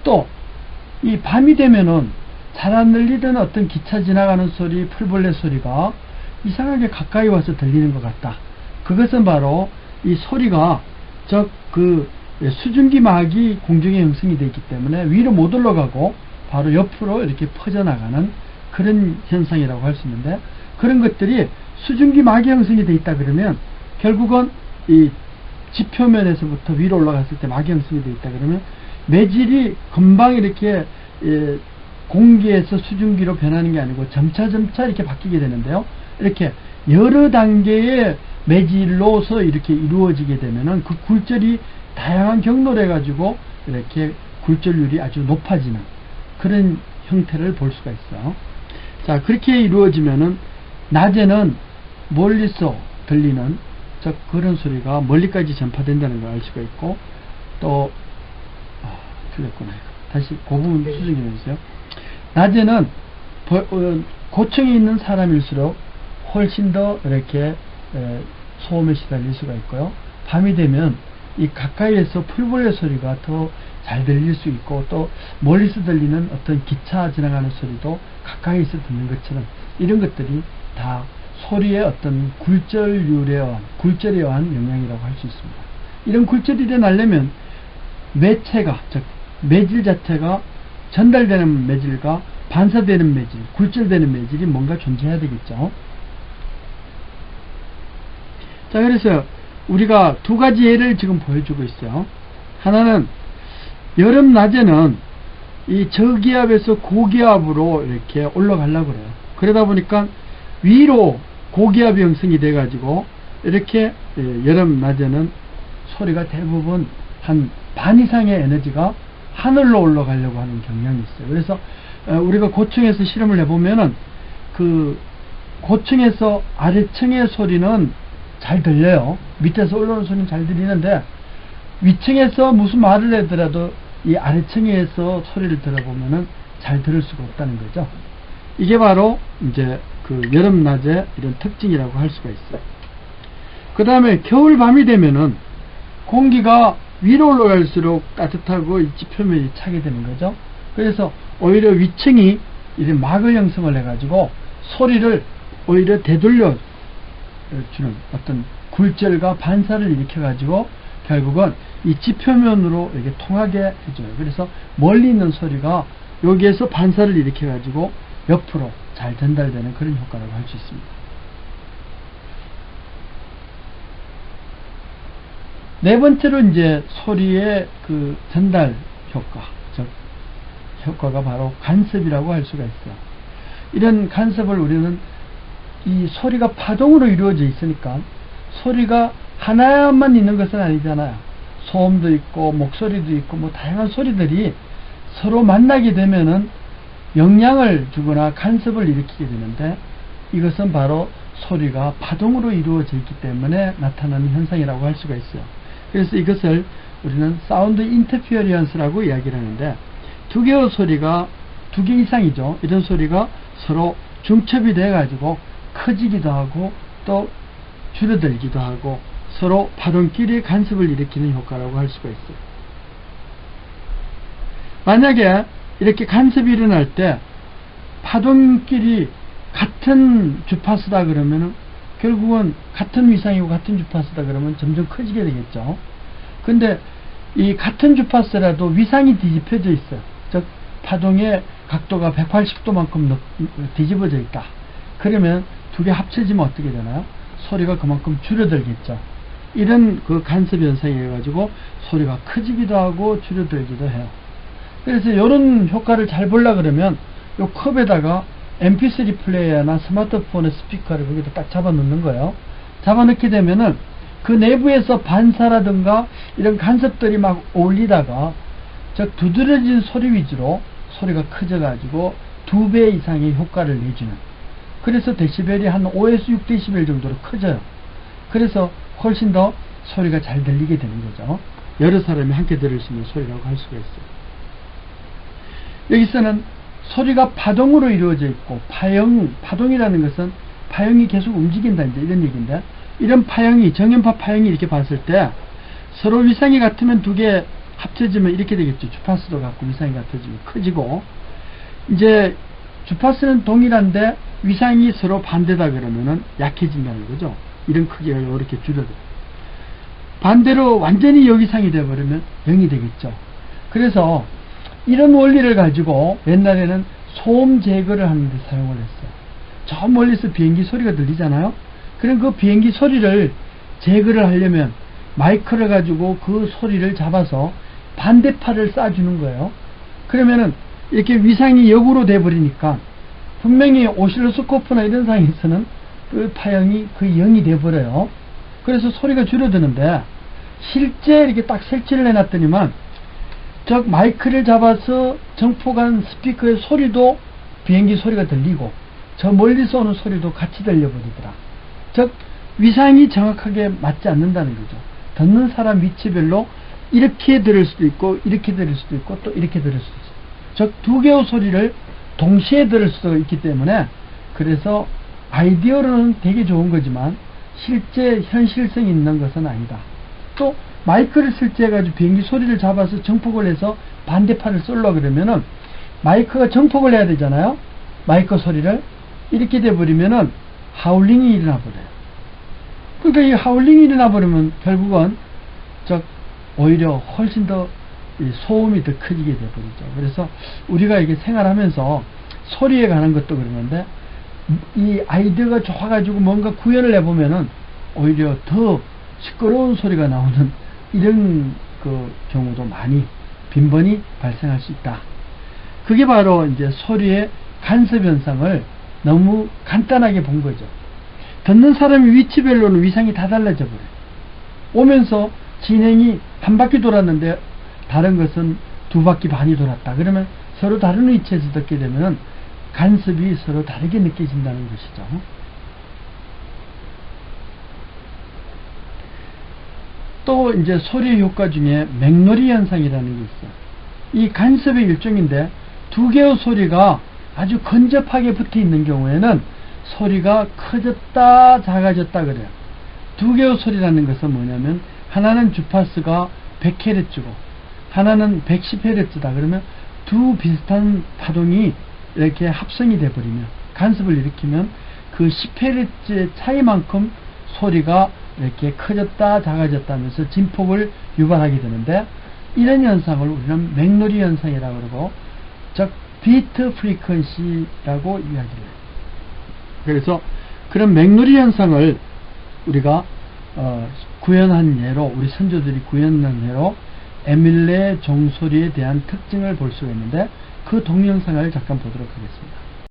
또 이 밤이 되면은 잘 안 들리던 어떤 기차 지나가는 소리, 풀벌레 소리가 이상하게 가까이 와서 들리는 것 같다. 그것은 바로 이 소리가 수증기막이 공중에 형성이 되어 있기 때문에 위로 못 올라가고 바로 옆으로 이렇게 퍼져나가는 그런 현상이라고 할 수 있는데, 그런 것들이 수증기막이 형성이 되어 있다 그러면 결국은 이 지표면에서부터 위로 올라갔을 때 막이 형성이 되어 있다 그러면 매질이 금방 이렇게 공기에서 수증기로 변하는 게 아니고 점차 이렇게 바뀌게 되는데요. 이렇게 여러 단계의 매질로서 이렇게 이루어지게 되면은 그 굴절이 다양한 경로로 해가지고 이렇게 굴절률이 아주 높아지는 그런 형태를 볼 수가 있어요. 자, 그렇게 이루어지면은 낮에는 멀리서 들리는 그런 소리가 멀리까지 전파된다는 걸 알 수가 있고, 또 틀렸구나. 다시 그 부분 수정해 주세요. 낮에는 고층에 있는 사람일수록 훨씬 더 이렇게 소음에 시달릴 수가 있고요. 밤이 되면 이 가까이에서 풀벌레 소리가 더 잘 들릴 수 있고, 또 멀리서 들리는 어떤 기차 지나가는 소리도 가까이서 듣는 것처럼 이런 것들이 다 소리의 어떤 굴절에 의한 영향이라고 할 수 있습니다. 이런 굴절이 일어나려면 매체가, 즉 매질 자체가 전달되는 매질과 반사되는 매질, 굴절되는 매질이 뭔가 존재해야 되겠죠. 자, 그래서 우리가 두 가지 예를 지금 보여주고 있어요. 하나는 여름 낮에는 이 저기압에서 고기압으로 이렇게 올라가려고 그래요. 그러다 보니까 위로 고기압이 형성이 돼 가지고 이렇게 여름 낮에는 소리가 대부분 한 반 이상의 에너지가 하늘로 올라가려고 하는 경향이 있어요. 그래서 우리가 고층에서 실험을 해보면은 그 고층에서 아래층의 소리는 잘 들려요. 밑에서 올라오는 소리는 잘 들리는데 위층에서 무슨 말을 하더라도 이 아래층에서 소리를 들어보면은 잘 들을 수가 없다는 거죠. 이게 바로 이제 그 여름 낮의 이런 특징이라고 할 수가 있어요. 그 다음에 겨울 밤이 되면은 공기가 위로 올라갈수록 따뜻하고 입지 표면이 차게 되는 거죠. 그래서 오히려 위층이 이런 막을 형성을 해가지고 소리를 오히려 되돌려 주는 어떤 굴절과 반사를 일으켜가지고 결국은 이 지표면으로 이렇게 통하게 해줘요. 그래서 멀리 있는 소리가 여기에서 반사를 일으켜가지고 옆으로 잘 전달되는 그런 효과라고 할 수 있습니다. 네 번째로 이제 소리의 그 전달 효과, 즉 효과가 바로 간섭이라고 할 수가 있어요. 이런 간섭을 우리는 이 소리가 파동으로 이루어져 있으니까 소리가 하나만 있는 것은 아니잖아요. 소음도 있고 목소리도 있고 뭐 다양한 소리들이 서로 만나게 되면은 영향을 주거나 간섭을 일으키게 되는데, 이것은 바로 소리가 파동으로 이루어져 있기 때문에 나타나는 현상이라고 할 수가 있어요. 그래서 이것을 우리는 사운드 인터피어런스라고 이야기를 하는데, 두 개의 소리가 두 개 이상이죠. 이런 소리가 서로 중첩이 돼 가지고 커지기도 하고 또 줄어들기도 하고 서로 파동끼리 간섭을 일으키는 효과라고 할 수가 있어요. 만약에 이렇게 간섭이 일어날 때 파동끼리 같은 주파수다 그러면은 결국은 같은 위상이고 같은 주파수다 그러면 점점 커지게 되겠죠. 근데 이 같은 주파수라도 위상이 뒤집혀져 있어요. 즉 파동의 각도가 180도만큼 뒤집어져 있다. 그러면 두 개 합쳐지면 어떻게 되나요? 소리가 그만큼 줄어들겠죠. 이런 그 간섭 현상이 해가지고 소리가 커지기도 하고 줄어들기도 해요. 그래서 이런 효과를 잘 보려고 그러면 요 컵에다가 mp3 플레이어나 스마트폰의 스피커를 거기다 딱 잡아 넣는 거예요. 잡아 넣게 되면은 그 내부에서 반사라든가 이런 간섭들이 막 어울리다가 즉 두드러진 소리 위주로 소리가 커져 가지고 2배 이상의 효과를 내주는, 그래서 데시벨이 한 5에서 6데시벨 정도로 커져요. 그래서 훨씬 더 소리가 잘 들리게 되는 거죠. 여러 사람이 함께 들을 수 있는 소리라고 할 수가 있어요. 여기서는 소리가 파동으로 이루어져 있고 파동이라는 것은 파형이 계속 움직인다 이제 이런 얘기인데, 이런 파형이 정연파 파형이 이렇게 봤을 때 서로 위상이 같으면 두 개 합쳐지면 이렇게 되겠죠. 주파수도 같고 위상이 같아지면 커지고, 이제 주파수는 동일한데 위상이 서로 반대다 그러면은 약해진다는 거죠. 이런 크기가 이렇게 줄어들어요. 반대로 완전히 역이상이 되어버리면 0이 되겠죠. 그래서 이런 원리를 가지고 옛날에는 소음 제거를 하는데 사용을 했어요. 저 멀리서 비행기 소리가 들리잖아요. 그럼 그 비행기 소리를 제거를 하려면 마이크를 가지고 그 소리를 잡아서 반대파를 쏴주는 거예요. 그러면은 이렇게 위상이 역으로 돼버리니까 분명히 오실로스코프나 이런 상에서는 그 파형이 거의 0이 돼버려요. 그래서 소리가 줄어드는데, 실제 이렇게 딱 설치를 해놨더니만 저 마이크를 잡아서 정포간 스피커의 소리도 비행기 소리가 들리고 저 멀리서 오는 소리도 같이 들려버리더라. 즉 위상이 정확하게 맞지 않는다는 거죠. 듣는 사람 위치별로 이렇게 들을 수도 있고 이렇게 들을 수도 있고 또 이렇게 들을 수도 있어요. 즉 두 개의 소리를 동시에 들을 수도 있기 때문에, 그래서 아이디어로는 되게 좋은 거지만 실제 현실성이 있는 것은 아니다. 또 마이크를 설치해가지고 비행기 소리를 잡아서 정폭을 해서 반대파를 쏠려 그러면은 마이크가 정폭을 해야 되잖아요. 마이크 소리를 이렇게 돼버리면은 하울링이 일어나 버려요. 그러니까 이 하울링이 일어나 버리면 결국은 오히려 훨씬 더 소음이 더 커지게 돼버리죠. 그래서 우리가 이게 생활하면서 소리에 관한 것도 그러는데, 이 아이디어가 좋아가지고 뭔가 구현을 해보면은 오히려 더 시끄러운 소리가 나오는 이런 그 경우도 많이 빈번히 발생할 수 있다. 그게 바로 이제 소리의 간섭 현상을 너무 간단하게 본 거죠. 듣는 사람의 위치별로는 위상이 다 달라져 버려요. 오면서 진행이 한 바퀴 돌았는데 다른 것은 두 바퀴 반이 돌았다. 그러면 서로 다른 위치에서 듣게 되면 간섭이 서로 다르게 느껴진다는 것이죠. 또 이제 소리의 효과 중에 맥놀이 현상이라는 게 있어요. 이 간섭의 일종인데, 두 개의 소리가 아주 근접하게 붙어 있는 경우에는 소리가 커졌다 작아졌다 그래요. 두 개의 소리라는 것은 뭐냐면, 하나는 주파수가 100Hz고 하나는 110Hz다 그러면 두 비슷한 파동이 이렇게 합성이 돼 버리면, 간섭을 일으키면 그 10Hz의 차이만큼 소리가 이렇게 커졌다 작아졌다 하면서 진폭을 유발하게 되는데, 이런 현상을 우리는 맥놀이 현상이라고 그러고, 즉 비트 프리퀀시라고 이야기를 해요. 그래서 그런 맥놀이 현상을 우리가 구현한 예로, 우리 선조들이 구현한 예로 에밀레 종소리에 대한 특징을 볼 수가 있는데, 그 동영상을 잠깐 보도록 하겠습니다.